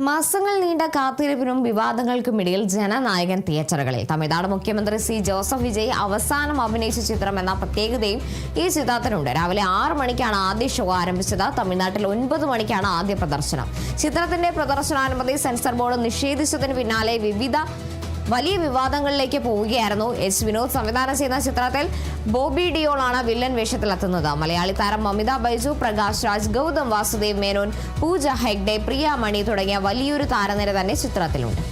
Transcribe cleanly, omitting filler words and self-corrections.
മാസങ്ങൾ നീണ്ട കാത്തിരിപ്പിനും വിവാദങ്ങൾക്കുമിടയിൽ ജനനായകൻ തിയേറ്ററുകളിൽ. തമിഴ്നാട് മുഖ്യമന്ത്രി സി ജോസഫ് വിജയ് അവസാനം അഭിനയിച്ച ചിത്രം എന്ന പ്രത്യേകതയും ഈ ചിത്രത്തിനുണ്ട്. രാവിലെ 6 മണിക്കാണ് ആദ്യ ഷോ ആരംഭിച്ചത്. തമിഴ്നാട്ടിൽ 9 മണിക്കാണ് ആദ്യ പ്രദർശനം. ചിത്രത്തിന്റെ പ്രദർശനാനുമതി സെൻസർ ബോർഡ് നിഷേധിച്ചതിന് പിന്നാലെ വലിയ വിവാദങ്ങളിലേക്ക് പോവുകയായിരുന്നു. എസ് വിനോദ് സംവിധാനം ചെയ്യുന്ന ചിത്രത്തിൽ ബോബി ഡിയോൾ ആണ് വില്ലൻ വേഷത്തിലെത്തുന്നത്. മലയാളി താരം മമിത ബൈജു, പ്രകാശ് രാജ്, ഗൗതം വാസുദേവ് മേനോൻ, പൂജ ഹെഗ്ഡെ, പ്രിയ മണി തുടങ്ങിയ വലിയൊരു താരനിര തന്നെ ചിത്രത്തിലുണ്ട്.